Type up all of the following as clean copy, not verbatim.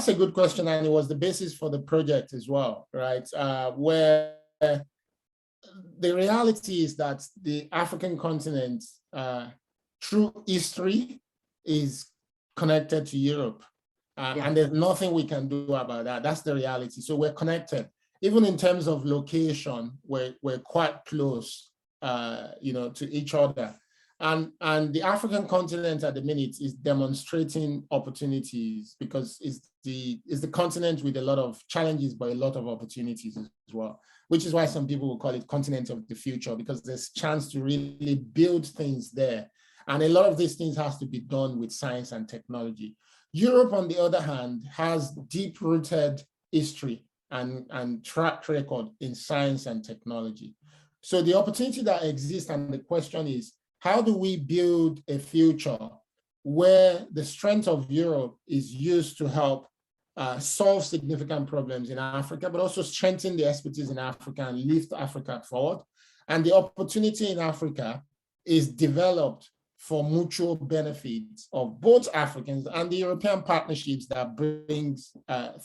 that's a good question, and it was the basis for the project as well, right? Where the reality is that the African continent, through history, is connected to Europe. And there's nothing we can do about that. That's the reality. So we're connected. Even in terms of location, we're quite close, to each other. And the African continent at the minute is demonstrating opportunities because it's the continent with a lot of challenges, but a lot of opportunities as well, which is why some people will call it continent of the future, because there's chance to really build things there. And a lot of these things has to be done with science and technology. Europe, on the other hand, has deep-rooted history and track record in science and technology. So the opportunity that exists, and the question is, how do we build a future where the strength of Europe is used to help solve significant problems in Africa, but also strengthen the expertise in Africa and lift Africa forward? And the opportunity in Africa is developed for mutual benefits of both Africans and the European partnerships that brings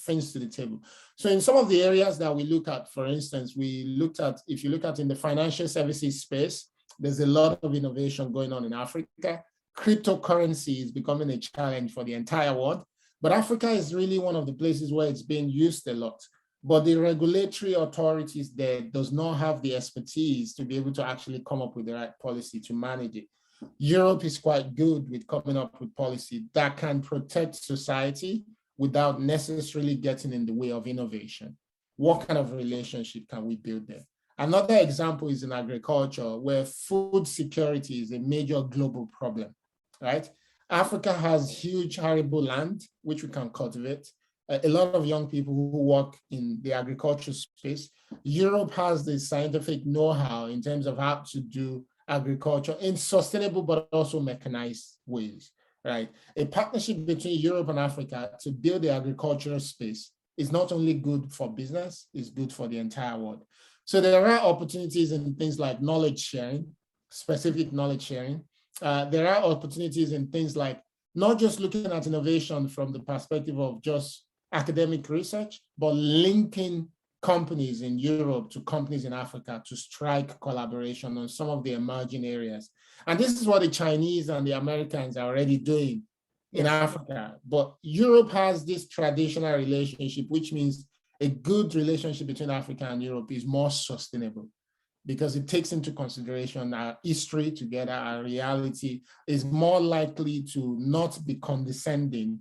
things to the table. So in some of the areas that we look at, for instance, if you look at in the financial services space, there's a lot of innovation going on in Africa. Cryptocurrency is becoming a challenge for the entire world, but Africa is really one of the places where it's being used a lot. But the regulatory authorities there does not have the expertise to be able to actually come up with the right policy to manage it. Europe is quite good with coming up with policy that can protect society without necessarily getting in the way of innovation. What kind of relationship can we build there? Another example is in agriculture, where food security is a major global problem, right? Africa has huge arable land, which we can cultivate. A lot of young people who work in the agriculture space. Europe has the scientific know-how in terms of how to do agriculture in sustainable but also mechanized ways, right? A partnership between Europe and Africa to build the agricultural space is not only good for business, it's good for the entire world. So there are opportunities in things like knowledge sharing, specific knowledge sharing. There are opportunities in things like not just looking at innovation from the perspective of just academic research, but linking companies in Europe to companies in Africa to strike collaboration on some of the emerging areas. And this is what the Chinese and the Americans are already doing in Africa. But Europe has this traditional relationship, which means a good relationship between Africa and Europe is more sustainable because it takes into consideration our history together, our reality, is more likely to not be condescending,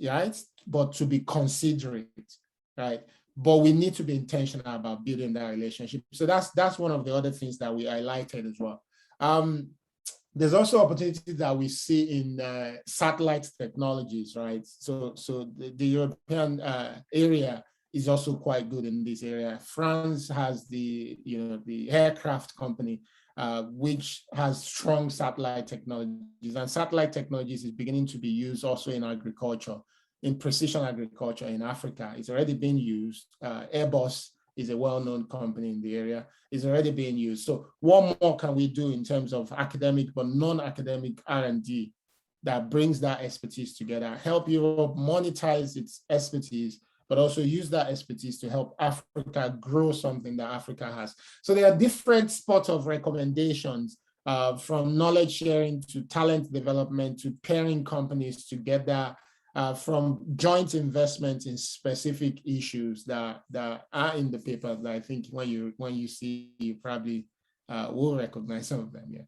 right? But to be considerate, right? But we need to be intentional about building that relationship. So that's one of the other things that we highlighted as well. There's also opportunities that we see in satellite technologies, right? So the European area is also quite good in this area. France has the aircraft company, which has strong satellite technologies, and satellite technologies is beginning to be used also in agriculture, in precision agriculture in Africa. It's already being used. Airbus is a well-known company in the area. It's already being used. So what more can we do in terms of academic but non-academic R&D that brings that expertise together, help Europe monetize its expertise, but also use that expertise to help Africa grow something that Africa has. So there are different spots of recommendations, from knowledge sharing to talent development to pairing companies together, from joint investment in specific issues that are in the paper that I think when you see, you probably will recognize some of them, yeah.